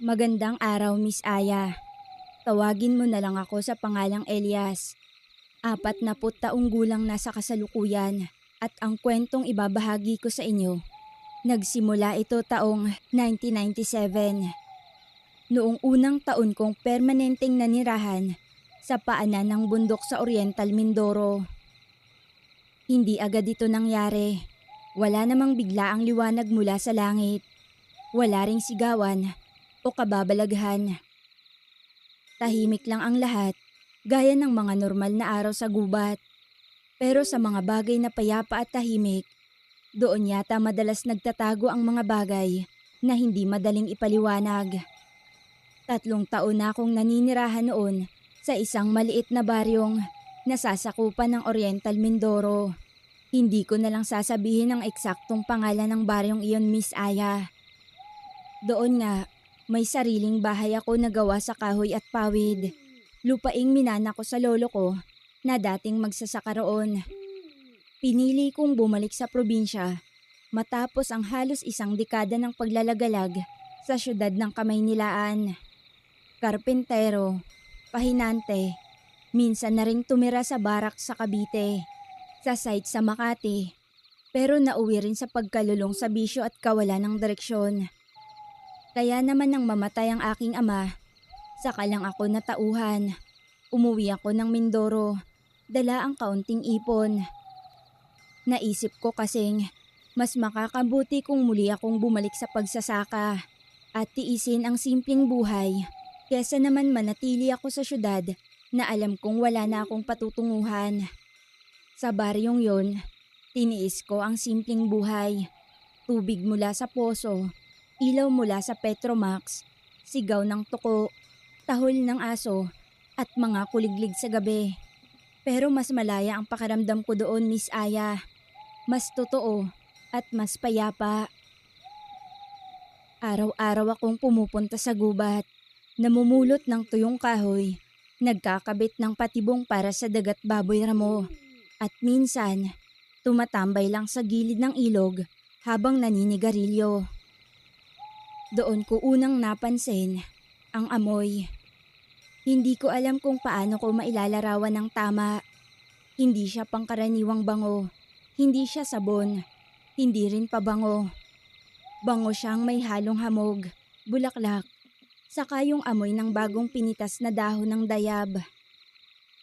Magandang araw, Miss Aya. Tawagin mo na lang ako sa pangalang Elias. 40 taong gulang na sa kasalukuyan at ang kwentong ibabahagi ko sa inyo. Nagsimula ito taong 1997. Noong unang taon kong permanenteng nanirahan sa paanan ng bundok sa Oriental Mindoro. Hindi agad ito nangyari. Wala namang biglaang liwanag mula sa langit. Wala ring sigawan o kababalaghan. Tahimik lang ang lahat, gaya ng mga normal na araw sa gubat. Pero sa mga bagay na payapa at tahimik, doon yata madalas nagtatago ang mga bagay na hindi madaling ipaliwanag. 3 taon na akong naninirahan noon sa isang maliit na baryong nasasakupan ng Oriental Mindoro. Hindi ko na lang sasabihin ang eksaktong pangalan ng baryong iyon, Miss Aya. Doon nga, may sariling bahay ako na gawa sa kahoy at pawid. Lupaing minana ko sa lolo ko na dating magsasaka roon. Pinili kong bumalik sa probinsya matapos ang halos isang dekada ng paglalagalag sa syudad ng Kamaynilaan. Karpentero, pahinante, minsan na ring tumira sa barak sa Cavite, sa site sa Makati, pero nauwi rin sa pagkalulong sa bisyo at kawalan ng direksyon. Kaya naman nang mamatay ang aking ama, saka lang ako natauhan. Umuwi ako ng Mindoro, dala ang kaunting ipon. Naisip ko kasing mas makakabuti kung muli akong bumalik sa pagsasaka at tiisin ang simpleng buhay kesa naman manatili ako sa syudad na alam kong wala na akong patutunguhan. Sa baryong yon, tiniis ko ang simpleng buhay. Tubig mula sa poso, ilaw mula sa Petromax, sigaw ng tuko, tahol ng aso, at mga kuliglig sa gabi. Pero mas malaya ang pakiramdam ko doon, Miss Aya. Mas totoo at mas payapa. Araw-araw akong pumupunta sa gubat, namumulot ng tuyong kahoy, nagkakabit ng patibong para sa dagat baboy ramo, at minsan, tumatambay lang sa gilid ng ilog habang naninigarilyo. Doon ko unang napansin ang amoy. Hindi ko alam kung paano ko mailalarawan ng tama. Hindi siya pangkaraniwang bango. Hindi siya sabon. Hindi rin pabango. Bango siyang may halong hamog, bulaklak, saka yung amoy ng bagong pinitas na dahon ng dayab.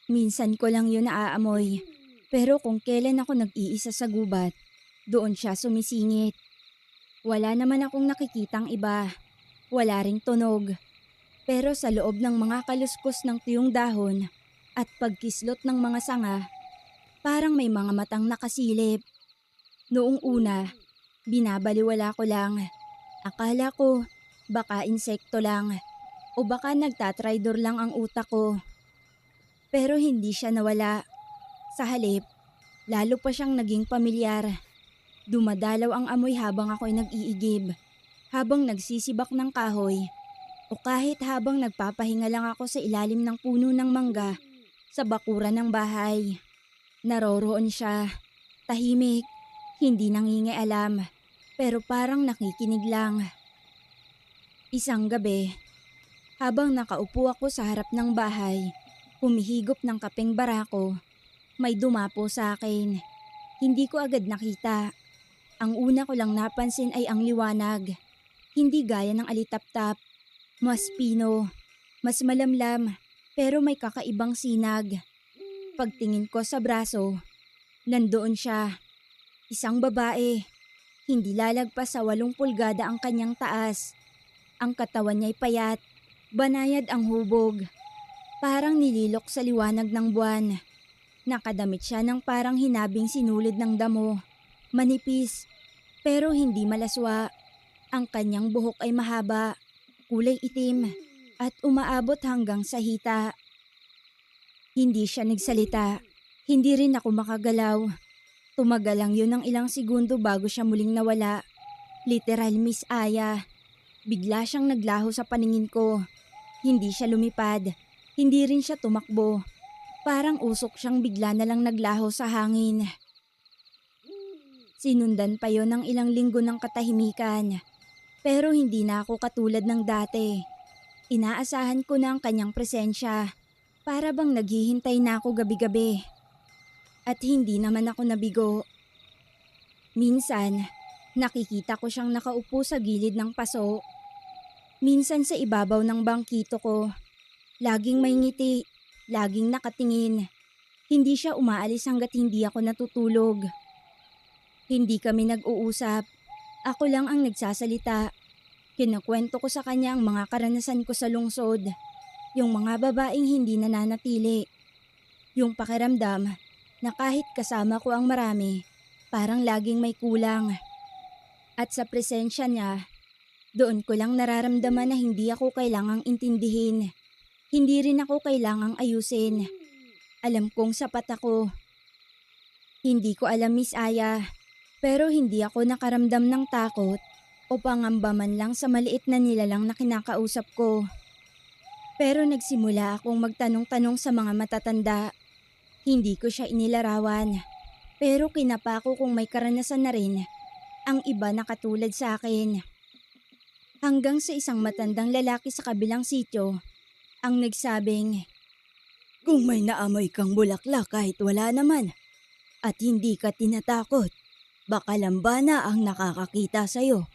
Minsan ko lang yun naaamoy. Pero kung kailan ako nag-iisa sa gubat, doon siya sumisingit. Wala naman akong nakikitang iba. Wala ring tunog. Pero sa loob ng mga kaluskos ng tuyong dahon at pagkislot ng mga sanga, parang may mga matang nakasilip. Noong una, binabaliwala ko lang. Akala ko baka insekto lang o baka nagtatridor lang ang utak ko. Pero hindi siya nawala. Sa halip, lalo pa siyang naging pamilyar. Dumadalaw ang amoy habang ako'y nag-iigib, habang nagsisibak ng kahoy, o kahit habang nagpapahinga lang ako sa ilalim ng puno ng mangga sa bakuran ng bahay. Naroroon siya, tahimik, hindi nangingialam, pero parang nakikinig lang. Isang gabi, habang nakaupo ako sa harap ng bahay, humihigop ng kapeng barako, may dumapo sa akin. Hindi ko agad nakita. Ang una ko lang napansin ay ang liwanag. Hindi gaya ng alitap-tap. Mas pino, mas malamlam, pero may kakaibang sinag. Pagtingin ko sa braso, nandoon siya. Isang babae. Hindi lalagpas sa 8 pulgada ang kanyang taas. Ang katawan niya'y payat, banayad ang hubog. Parang nililok sa liwanag ng buwan. Nakadamit siya ng parang hinabing sinulid ng damo. Manipis, pero hindi malaswa. Ang kanyang buhok ay mahaba, kulay itim, at umaabot hanggang sa hita. Hindi siya nagsalita. Hindi rin ako makagalaw. Tumagal lang yun ng ilang segundo bago siya muling nawala. Literal, Miss Aya. Bigla siyang naglaho sa paningin ko. Hindi siya lumipad. Hindi rin siya tumakbo. Parang usok siyang bigla na lang naglaho sa hangin. Sinundan pa yon ng ilang linggo ng katahimikan. Pero hindi na ako katulad ng dati. Inaasahan ko na ang kanyang presensya. Para bang naghihintay na ako gabi-gabi. At hindi naman ako nabigo. Minsan, nakikita ko siyang nakaupo sa gilid ng paso. Minsan sa ibabaw ng bangkito ko. Laging may ngiti, laging nakatingin. Hindi siya umaalis hanggat hindi ako natutulog. Hindi kami nag-uusap. Ako lang ang nagsasalita. Kinukwento ko sa kanya ang mga karanasan ko sa lungsod. Yung mga babaeng hindi nananatili. Yung pakiramdam na kahit kasama ko ang marami, parang laging may kulang. At sa presensya niya, doon ko lang nararamdaman na hindi ako kailangang intindihin. Hindi rin ako kailangang ayusin. Alam kong sapat ako. Hindi ko alam, Miss Aya, pero hindi ako nakaramdam ng takot o pangamba man lang sa maliit na nilalang na kinakausap ko. Pero nagsimula akong magtanong-tanong sa mga matatanda. Hindi ko siya inilarawan, pero kinapa ko kung may karanasan na rin ang iba na katulad sa akin. Hanggang sa isang matandang lalaki sa kabilang sityo ang nagsabing, "Kung may naamoy kang bulaklak kahit wala naman at hindi ka tinatakot, baka lambana ang nakakakita sa'yo.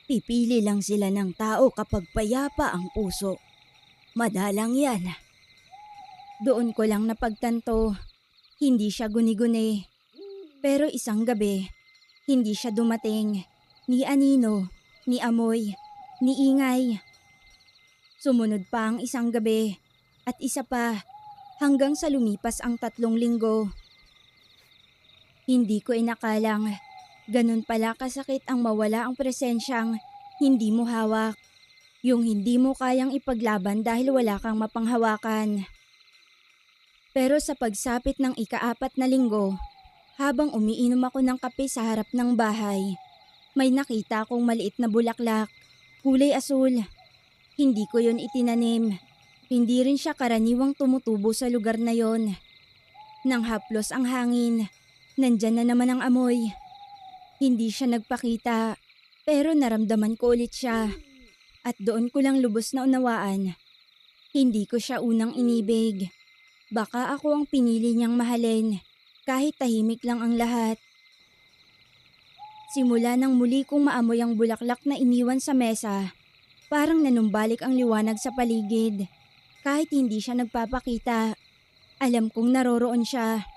Pipili lang sila ng tao kapag payapa ang puso. Madalang yan." Doon ko lang napagtanto, hindi siya guni-guni. Pero isang gabi, hindi siya dumating, ni anino, ni amoy, ni ingay. Sumunod pa ang isang gabi at isa pa hanggang sa lumipas ang 3 linggo. Hindi ko inakalang ganun pala kasakit ang mawala ang presensyang hindi mo hawak. Yung hindi mo kayang ipaglaban dahil wala kang mapanghawakan. Pero sa pagsapit ng ika-4 na linggo, habang umiinom ako ng kape sa harap ng bahay, may nakita akong maliit na bulaklak, kulay asul. Hindi ko yon itinanim. Hindi rin siya karaniwang tumutubo sa lugar na yon. Nang haplos ang hangin, nandyan na naman ang amoy. Hindi siya nagpakita, pero naramdaman ko ulit siya. At doon ko lang lubos na unawaan. Hindi ko siya unang inibig. Baka ako ang pinili niyang mahalin, kahit tahimik lang ang lahat. Simula nang muli kong maamoy ang bulaklak na iniwan sa mesa, parang nanumbalik ang liwanag sa paligid. Kahit hindi siya nagpapakita, alam kong naroroon siya.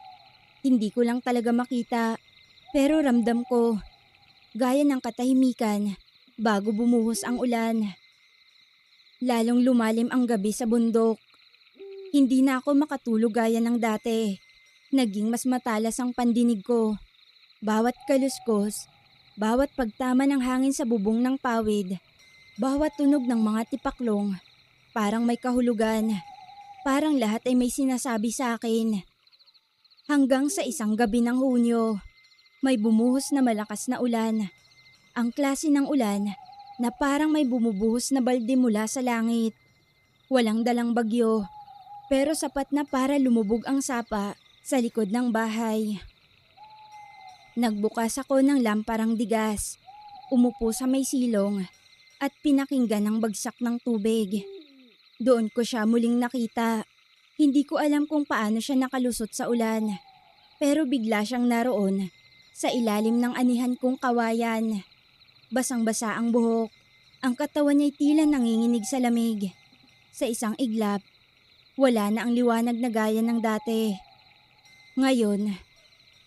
Hindi ko lang talaga makita, pero ramdam ko, gaya ng katahimikan, bago bumuhos ang ulan. Lalong lumalim ang gabi sa bundok. Hindi na ako makatulog gaya ng dati. Naging mas matalas ang pandinig ko. Bawat kaluskos, bawat pagtama ng hangin sa bubong ng pawid, bawat tunog ng mga tipaklong, parang may kahulugan. Parang lahat ay may sinasabi sa akin. Hanggang sa isang gabi ng Hunyo, may bumuhos na malakas na ulan. Ang klase ng ulan na parang may bumubuhos na balde mula sa langit. Walang dalang bagyo, pero sapat na para lumubog ang sapa sa likod ng bahay. Nagbukas ako ng lamparang digas, umupo sa may silong at pinakinggan ang bagsak ng tubig. Doon ko siya muling nakita. Hindi ko alam kung paano siya nakalusot sa ulan, pero bigla siyang naroon sa ilalim ng anihan kong kawayan. Basang-basa ang buhok, ang katawan niya'y tila nanginginig sa lamig. Sa isang iglap, wala na ang liwanag na gaya ng dati. Ngayon,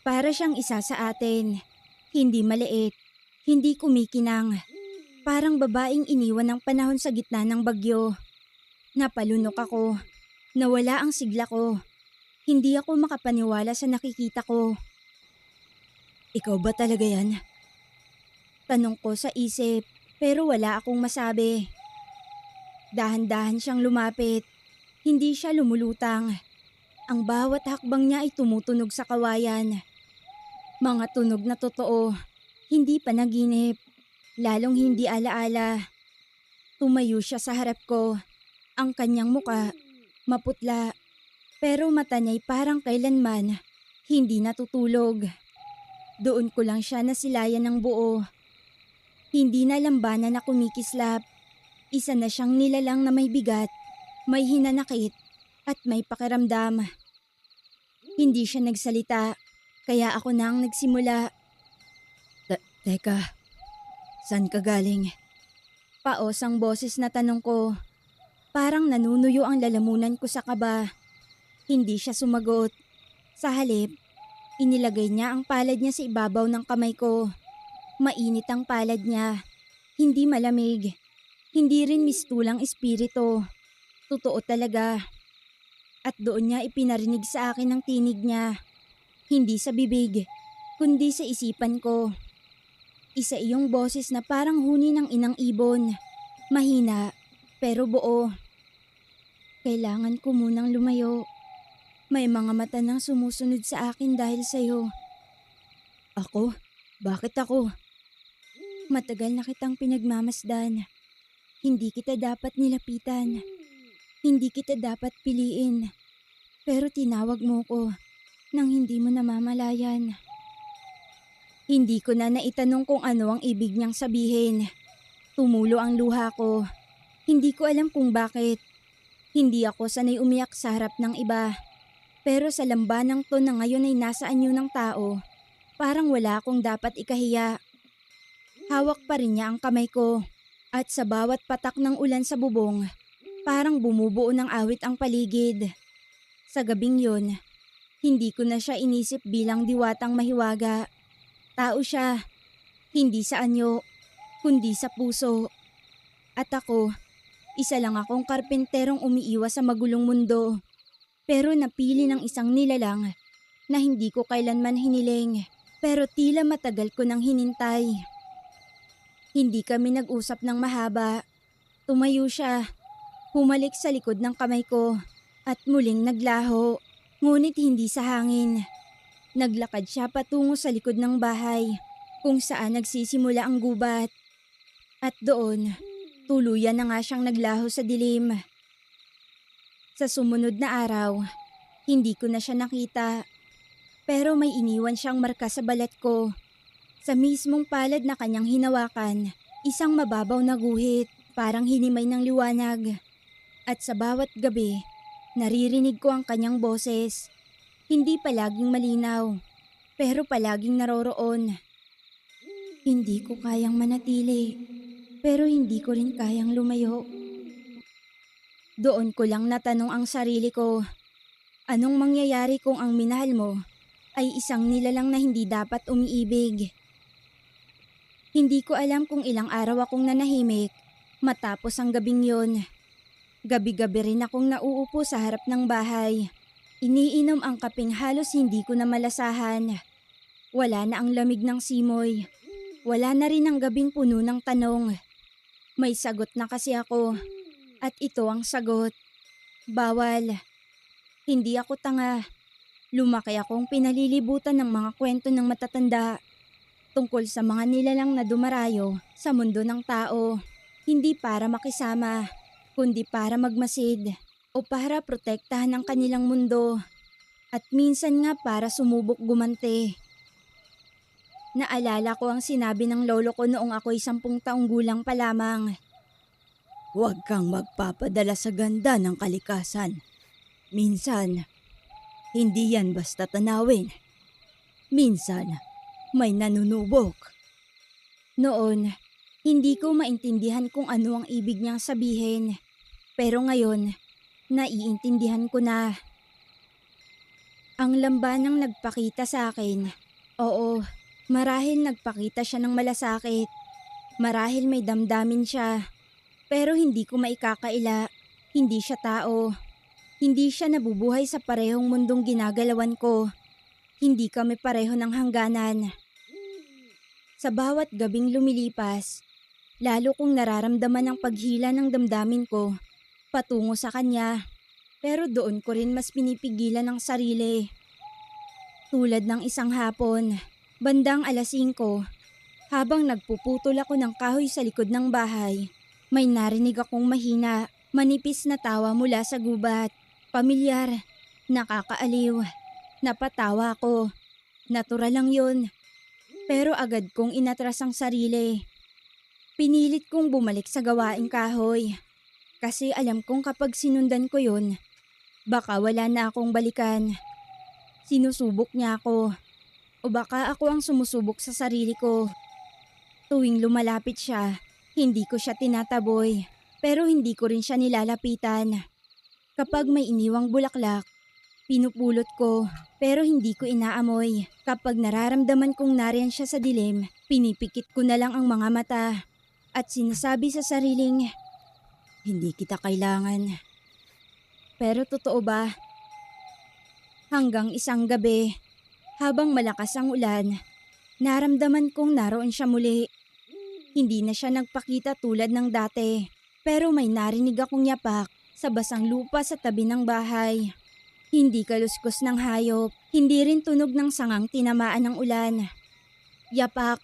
para siyang isa sa atin. Hindi maliit, hindi kumikinang. Parang babaeng iniwan ng panahon sa gitna ng bagyo. Napalunok ako. Nawala ang sigla ko. Hindi ako makapaniwala sa nakikita ko. "Ikaw ba talaga yan?" Tanong ko sa isip, pero wala akong masabi. Dahan-dahan siyang lumapit. Hindi siya lumulutang. Ang bawat hakbang niya ay tumutunog sa kawayan. Mga tunog na totoo, hindi panaginip, lalong hindi alaala. Tumayo siya sa harap ko. Ang kanyang muka, maputla, pero mata niya'y parang kailanman hindi natutulog. Doon ko lang siya nasilayan ng buo. Hindi na lambanan na kumikislap. Isa na siyang nilalang na may bigat, may hinanakit, at may pakiramdam. Hindi siya nagsalita, kaya ako na ang nagsimula. Teka, saan ka galing? Paos ang boses na tanong ko. Parang nanunuyo ang lalamunan ko sa kaba. Hindi siya sumagot. Sa halip, inilagay niya ang palad niya sa ibabaw ng kamay ko. Mainit ang palad niya. Hindi malamig. Hindi rin mistulang espiritu. Totoo talaga. At doon niya ipinarinig sa akin ang tinig niya. Hindi sa bibig, kundi sa isipan ko. Isa iyong boses na parang huni ng inang ibon. Mahina, pero buo. Kailangan ko munang lumayo. May mga mata nang sumusunod sa akin dahil sa'yo. Ako? Bakit ako? Matagal na kitang pinagmamasdan. Hindi kita dapat nilapitan. Hindi kita dapat piliin. Pero tinawag mo ko nang hindi mo namamalayan. Hindi ko na naitanong kung ano ang ibig niyang sabihin. Tumulo ang luha ko. Hindi ko alam kung bakit. Hindi ako sanay umiyak sa harap ng iba. Pero sa lambanang to na ngayon ay nasa anyo ng tao, parang wala akong dapat ikahiya. Hawak pa rin niya ang kamay ko. At sa bawat patak ng ulan sa bubong, parang bumubuo ng awit ang paligid. Sa gabing yun, hindi ko na siya inisip bilang diwatang mahiwaga. Tao siya, hindi sa anyo, kundi sa puso. At ako, isa lang akong karpenterong umiiwas sa magulong mundo. Pero napili ng isang nilalang na hindi ko kailanman hiniling, pero tila matagal ko nang hinintay. Hindi kami nag-usap ng mahaba. Tumayo siya, humalik sa likod ng kamay ko at muling naglaho, ngunit hindi sa hangin. Naglakad siya patungo sa likod ng bahay kung saan nagsisimula ang gubat. At doon, tuluyan na nga siyang naglaho sa dilim. Sa sumunod na araw, hindi ko na siya nakita. Pero may iniwan siyang marka sa balat ko. Sa mismong palad na kanyang hinawakan, isang mababaw na guhit, parang hinimay ng liwanag. At sa bawat gabi, naririnig ko ang kanyang boses. Hindi palaging malinaw, pero palaging naroroon. Hindi ko kayang manatili, pero hindi ko rin kayang lumayo. Doon ko lang natanong ang sarili ko, anong mangyayari kung ang minahal mo ay isang nilalang na hindi dapat umiibig? Hindi ko alam kung ilang araw akong nanahimik matapos ang gabing yun. Gabi-gabi rin akong nauupo sa harap ng bahay. Iniinom ang kapeng halos hindi ko na malasahan. Wala na ang lamig ng simoy. Wala na rin ang gabing puno ng tanong. May sagot na kasi ako. At ito ang sagot. Bawal. Hindi ako tanga. Lumaki akong pinalilibutan ng mga kwento ng matatanda. Tungkol sa mga nilalang na dumarayo sa mundo ng tao. Hindi para makisama, kundi para magmasid. O para protektahan ang kanilang mundo. At minsan nga para sumubok gumante. Naalala ko ang sinabi ng lolo ko noong ako'y 10 taong gulang pa lamang. Huwag kang magpapadala sa ganda ng kalikasan. Minsan, hindi yan basta tanawin. Minsan, may nanunubok. Noon, hindi ko maintindihan kung ano ang ibig niyang sabihin. Pero ngayon, naiintindihan ko na. Ang lambanang nagpakita sa akin. Oo, marahil nagpakita siya ng malasakit. Marahil may damdamin siya. Pero hindi ko maikakaila. Hindi siya tao. Hindi siya nabubuhay sa parehong mundong ginagalawan ko. Hindi kami pareho ng hangganan. Sa bawat gabing lumilipas, lalo kong nararamdaman ang paghila ng damdamin ko patungo sa kanya. Pero doon ko rin mas pinipigilan ang sarili. Tulad ng isang hapon, bandang 5:00, habang nagpuputol ako ng kahoy sa likod ng bahay, may narinig akong mahina, manipis na tawa mula sa gubat. Pamilyar, nakakaaliw. Napatawa ako. Natural lang yun. Pero agad kong inatras ang sarili. Pinilit kong bumalik sa gawaing kahoy. Kasi alam kong kapag sinundan ko yun, baka wala na akong balikan. Sinusubok niya ako. O baka ako ang sumusubok sa sarili ko. Tuwing lumalapit siya, hindi ko siya tinataboy. Pero hindi ko rin siya nilalapitan. Kapag may iniwang bulaklak, pinupulot ko pero hindi ko inaamoy. Kapag nararamdaman kong nariyan siya sa dilim, pinipikit ko na lang ang mga mata. At sinasabi sa sariling, hindi kita kailangan. Pero totoo ba? Hanggang isang gabi, habang malakas ang ulan, naramdaman kong naroon siya muli. Hindi na siya nagpakita tulad ng dati, pero may narinig akong yapak sa basang lupa sa tabi ng bahay. Hindi kaluskos ng hayop, hindi rin tunog ng sangang tinamaan ng ulan. Yapak,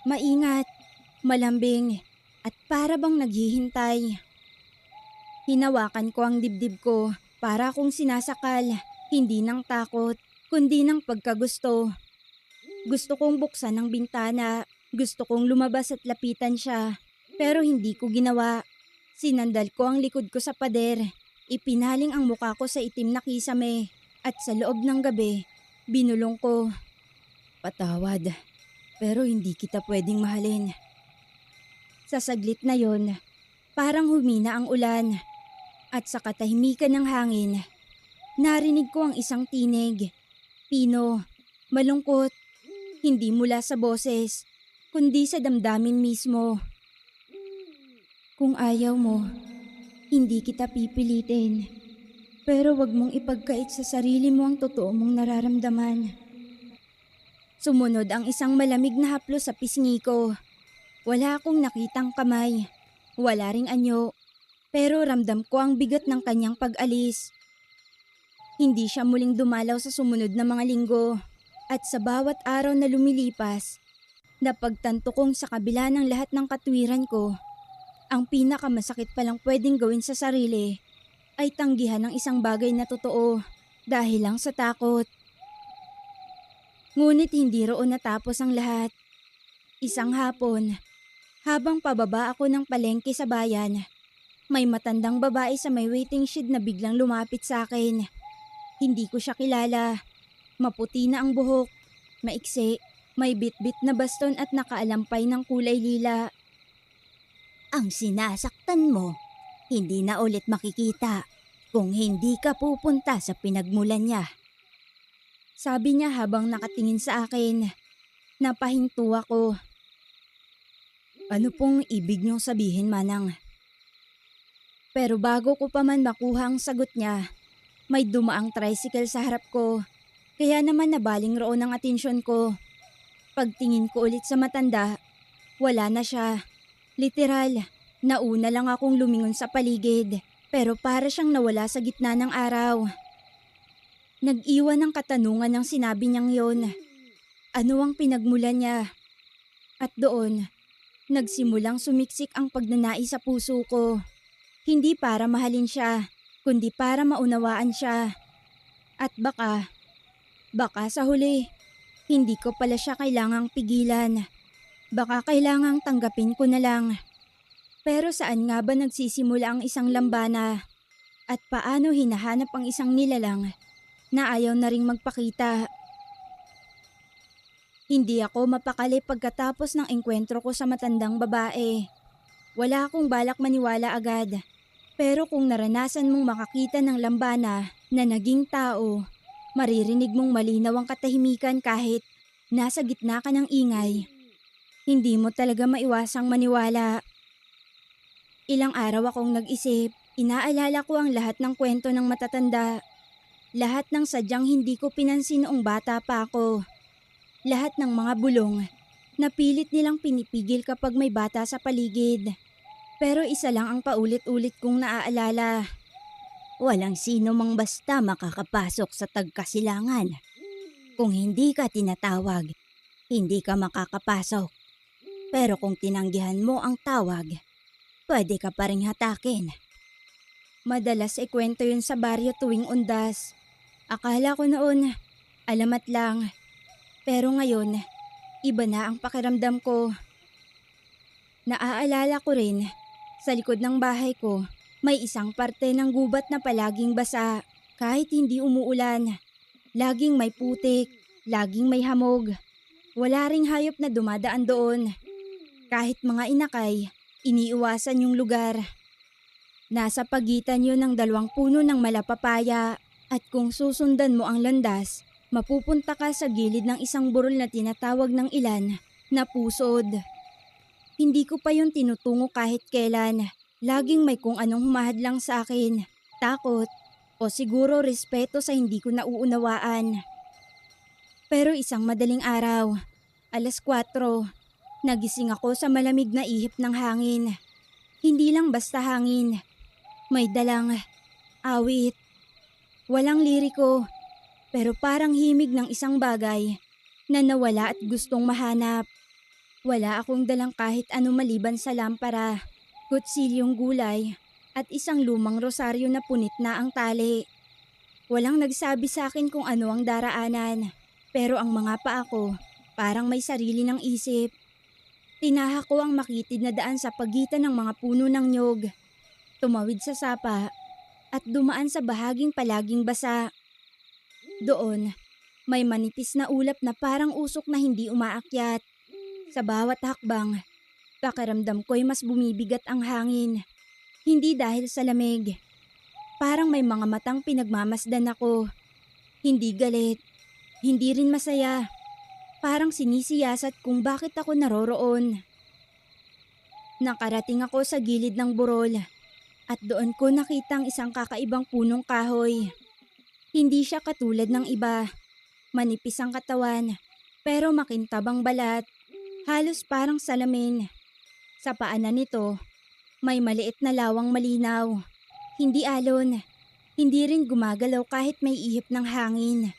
maingat, malambing, at para bang naghihintay. Hinawakan ko ang dibdib ko para akong sinasakal, hindi ng takot, kundi ng pagkagusto. Gusto kong buksan ang bintana, gusto kong lumabas at lapitan siya, pero hindi ko ginawa. Sinandal ko ang likod ko sa pader, ipinaling ang muka ko sa itim na kisame, at sa loob ng gabi, binulong ko. Patawad, pero hindi kita pwedeng mahalin. Sa saglit na yon, parang humina ang ulan, at sa katahimikan ng hangin, narinig ko ang isang tinig. Pino, malungkot, hindi mula sa boses, kundi sa damdamin mismo. Kung ayaw mo, hindi kita pipilitin. Pero wag mong ipagkait sa sarili mo ang totoo mong nararamdaman. Sumunod ang isang malamig na haplos sa pisngi ko. Wala akong nakitang kamay, wala ring anyo, pero ramdam ko ang bigat ng kanyang pag-alis. Hindi siya muling dumalaw sa sumunod na mga linggo, at sa bawat araw na lumilipas, napagtanto kong sa kabila ng lahat ng katwiran ko, ang pinakamasakit palang pwedeng gawin sa sarili ay tanggihan ng isang bagay na totoo dahil lang sa takot. Ngunit hindi roon natapos ang lahat. Isang hapon, habang pababa ako ng palengke sa bayan, may matandang babae sa may waiting shed na biglang lumapit sa akin. Hindi ko siya kilala. Maputi na ang buhok, maiksi, may bitbit na baston at nakaalampay ng kulay lila. Ang sinasaktan mo, hindi na ulit makikita kung hindi ka pupunta sa pinagmulan niya. Sabi niya habang nakatingin sa akin. Napahinto ako. Ano pong ibig niyong sabihin, Manang? Pero bago ko pa man makuha ang sagot niya, may dumaang tricycle sa harap ko. Kaya naman nabaling roon ang atensyon ko. Pagtingin ko ulit sa matanda, wala na siya. Literal, nauna lang akong lumingon sa paligid, pero para siyang nawala sa gitna ng araw. Nag-iwan ng katanungan ng sinabi niyang yon. Ano ang pinagmulan niya? At doon, nagsimulang sumiksik ang pagnanais sa puso ko. Hindi para mahalin siya, kundi para maunawaan siya. At baka sa huli, hindi ko pala siya kailangang pigilan. Baka kailangang tanggapin ko na lang. Pero saan nga ba nagsisimula ang isang lambana? At paano hinahanap ang isang nilalang na ayaw na ring magpakita? Hindi ako mapakali pagkatapos ng engkwentro ko sa matandang babae. Wala akong balak maniwala agad. Pero kung naranasan mong makakita ng lambana na naging tao, maririnig mong malinaw ang katahimikan kahit nasa gitna ka ng ingay. Hindi mo talaga maiwasang maniwala. Ilang araw akong nag-isip, inaalala ko ang lahat ng kwento ng matatanda. Lahat ng sadyang hindi ko pinansin noong bata pa ako. Lahat ng mga bulong na pilit nilang pinipigil kapag may bata sa paligid. Pero isa lang ang paulit-ulit kong naaalala. Walang sino mang basta makakapasok sa tagkasilangan. Kung hindi ka tinatawag, hindi ka makakapasok. Pero kung tinanggihan mo ang tawag, pwede ka pa ring hatakin. Madalas ikwento yun sa baryo tuwing undas. Akala ko noon, alamat lang. Pero ngayon, iba na ang pakiramdam ko. Naaalala ko rin, sa likod ng bahay ko, may isang parte ng gubat na palaging basa kahit hindi umuulan. Laging may putik, laging may hamog. Wala ring hayop na dumadaan doon. Kahit mga inakay, iniiwasan yung lugar. Nasa pagitan yun ng dalawang puno ng malapapaya at kung susundan mo ang landas, mapupunta ka sa gilid ng isang burol na tinatawag ng ilan na pusod. Hindi ko pa yun tinutungo kahit kailan. Laging may kung anong humahadlang sa akin. Takot o siguro respeto sa hindi ko nauunawaan. Pero isang madaling araw, 4:00, nagising ako sa malamig na ihip ng hangin. Hindi lang basta hangin. May dalang awit. Walang liriko, pero parang himig ng isang bagay na nawala at gustong mahanap. Wala akong dalang kahit ano maliban sa lampara, kutsilyong gulay, at isang lumang rosaryo na punit na ang tali. Walang nagsabi sa akin kung ano ang daraanan, pero ang mga paa ko parang may sarili ng isip. Tinahak ko ang makitid na daan sa pagitan ng mga puno ng nyog. Tumawid sa sapa at dumaan sa bahaging palaging basa. Doon, may manipis na ulap na parang usok na hindi umaakyat. Sa bawat hakbang, pakiramdam ko'y mas bumibigat ang hangin. Hindi dahil sa lamig. Parang may mga matang pinagmamasdan ako. Hindi galit, hindi rin masaya. Parang sinisiyasat kung bakit ako naroroon. Nakarating ako sa gilid ng burol. At doon ko nakitang isang kakaibang punong kahoy. Hindi siya katulad ng iba. Manipis ang katawan, pero makintab ang balat. Halos parang salamin. Sa paanan nito, may maliit na lawang malinaw. Hindi alon. Hindi rin gumagalaw kahit may ihip ng hangin.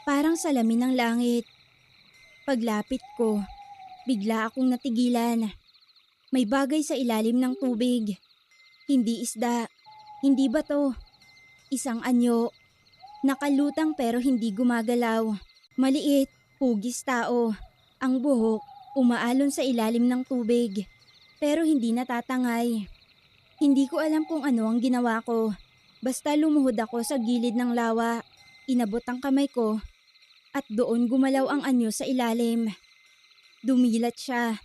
Parang salamin ng langit. Paglapit ko, bigla akong natigilan. May bagay sa ilalim ng tubig. Hindi isda, hindi bato. Isang anyo. Nakalutang pero hindi gumagalaw. Maliit, hugis tao. Ang buhok, umaalon sa ilalim ng tubig. Pero hindi natatangay. Hindi ko alam kung ano ang ginawa ko. Basta lumuhod ako sa gilid ng lawa. Inabot ang kamay ko. At doon gumalaw ang anyo sa ilalim. Dumilat siya.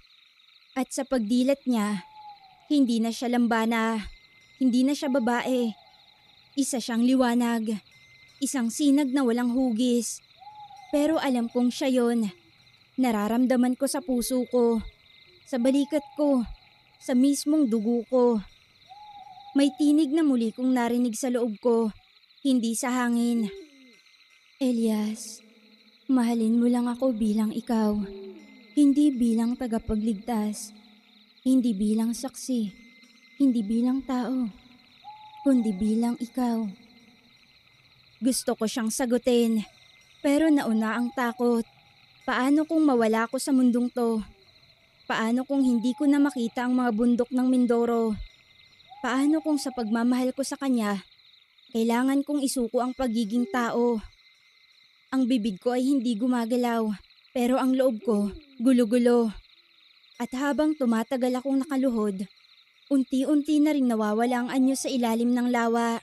At sa pagdilat niya, hindi na siya lambana. Hindi na siya babae. Isa siyang liwanag. Isang sinag na walang hugis. Pero alam kong siya yon. Nararamdaman ko sa puso ko. Sa balikat ko. Sa mismong dugo ko. May tinig na muli kong narinig sa loob ko. Hindi sa hangin. Elias, mahalin mo lang ako bilang ikaw. Hindi bilang tagapagligtas. Hindi bilang saksi. Hindi bilang tao, kundi bilang ikaw. Gusto ko siyang sagutin, pero nauna ang takot. Paano kung mawala ako sa mundong to? Paano kung hindi ko na makita ang mga bundok ng Mindoro? Paano kung sa pagmamahal ko sa kanya, kailangan kong isuko ang pagiging tao? Ang bibig ko ay hindi gumagalaw, pero ang loob ko, gulo-gulo. At habang tumatagal akong nakaluhod, unti-unti na ring nawawala ang anyo sa ilalim ng lawa.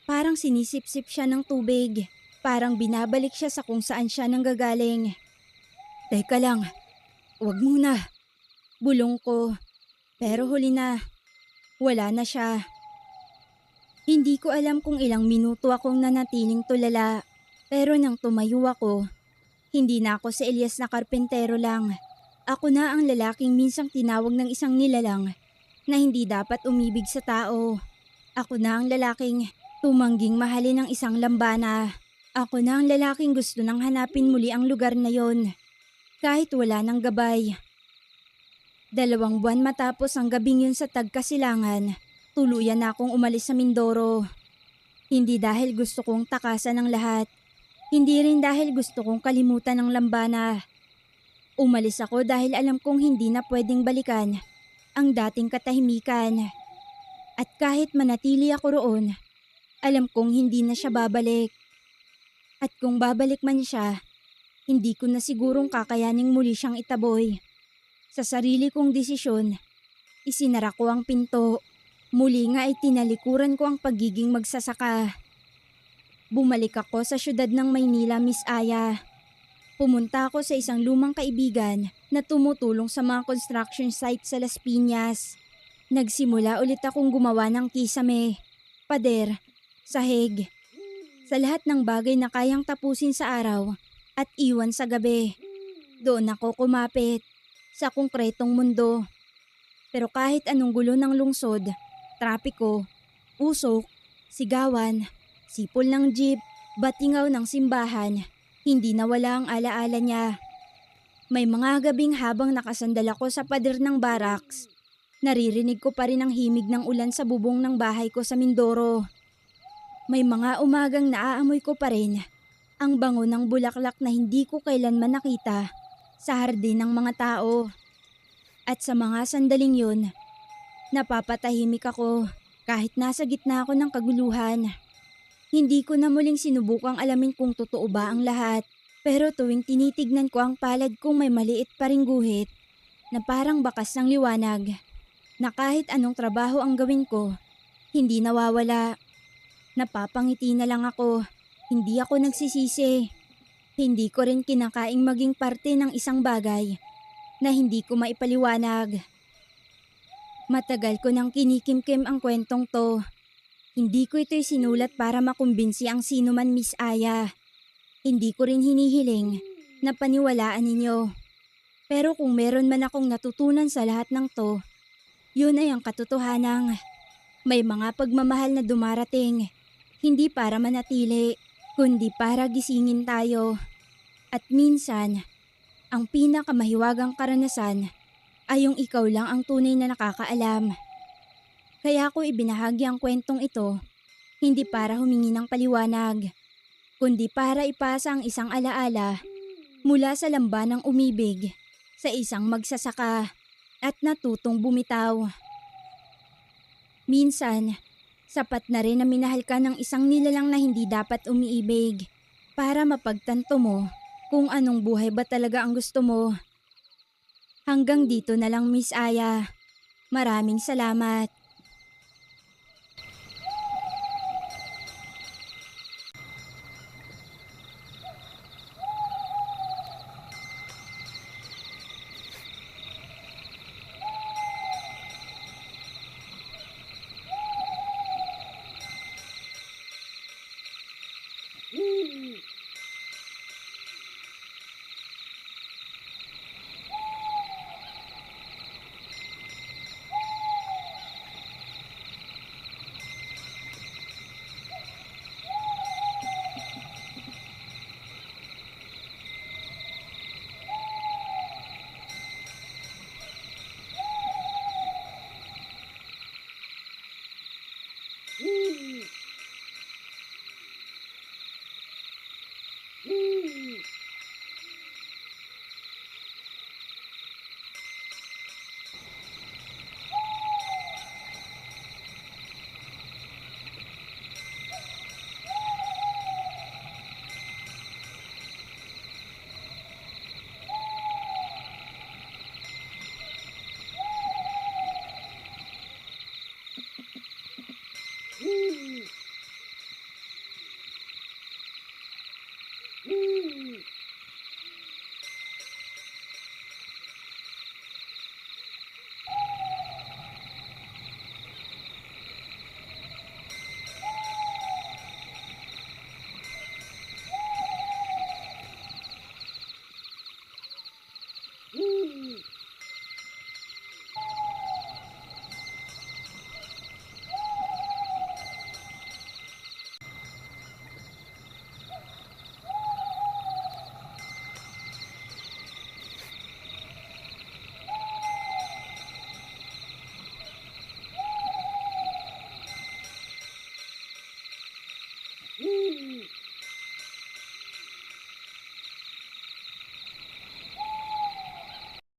Parang sinisip-sip siya ng tubig. Parang binabalik siya sa kung saan siya nanggagaling. Teka lang, wag muna. Bulong ko. Pero huli na. Wala na siya. Hindi ko alam kung ilang minuto akong nanatiling tulala. Pero nang tumayo ako, hindi na ako si Elias na karpentero lang. Ako na ang lalaking minsang tinawag ng isang nilalang na hindi dapat umibig sa tao. Ako na ang lalaking tumangging mahalin ng isang lambana. Ako na ang lalaking gusto nang hanapin muli ang lugar na yon. Kahit wala nang gabay. 2 buwan matapos ang gabing yun sa Tagkasilangan, tuluyan na akong umalis sa Mindoro. Hindi dahil gusto kong takasan ng lahat. Hindi rin dahil gusto kong kalimutan ng lambana. Umalis ako dahil alam kong hindi na pwedeng balikan ang dating katahimikan. At kahit manatili ako roon, alam kong hindi na siya babalik. At kung babalik man siya, hindi ko na sigurong kakayaning muli siyang itaboy. Sa sarili kong desisyon, Isinara ko ang pinto. Muli nga ay tinalikuran ko ang pagiging magsasaka. Bumalik ako sa syudad ng Maynila, Miss Aya. Pumunta ako sa isang lumang kaibigan na tumutulong sa mga construction site sa Las Piñas. Nagsimula ulit akong gumawa ng kisame, pader, sahig. Sa lahat ng bagay na kayang tapusin sa araw at iwan sa gabi. Doon ako kumapit sa konkretong mundo. Pero kahit anong gulo ng lungsod, trapiko, usok, sigawan, sipol ng jeep, batingaw ng simbahan, hindi nawala ang alaala niya. May mga gabing habang nakasandal ako sa pader ng barracks, naririnig ko pa rin ang himig ng ulan sa bubong ng bahay ko sa Mindoro. May mga umagang naaamoy ko pa rin ang bango ng bulaklak na hindi ko kailanman nakita sa hardin ng mga tao. At sa mga sandaling yun, napapatahimik ako kahit nasa gitna ako ng kaguluhan. Hindi ko na muling sinubukang alamin kung totoo ba ang lahat. Pero tuwing tinitignan ko ang palad kong may maliit pa ring guhit na parang bakas ng liwanag, na kahit anong trabaho ang gawin ko, hindi nawawala. Napapangiti na lang ako, hindi ako nagsisisi. Hindi ko rin kinakaing maging parte ng isang bagay na hindi ko maipaliwanag. Matagal ko nang kinikimkim ang kwentong to. Hindi ko ito'y sinulat para makumbinsi ang sino man, Miss Aya. Hindi ko rin hinihiling na paniwalaan ninyo. Pero kung meron man akong natutunan sa lahat ng to, yun ay ang katotohanang may mga pagmamahal na dumarating, hindi para manatili, kundi para gisingin tayo. At minsan, ang pinakamahiwagang karanasan ay yung ikaw lang ang tunay na nakakaalam. Kaya ko ibinahagi ang kwentong ito, hindi para humingi ng paliwanag, kundi para ipasa ang isang alaala mula sa lamba ng umibig sa isang magsasaka at natutong bumitaw. Minsan, sapat na rin na minahal ka ng isang nilalang na hindi dapat umiibig para mapagtanto mo kung anong buhay ba talaga ang gusto mo. Hanggang dito na lang, Miss Aya. Maraming salamat.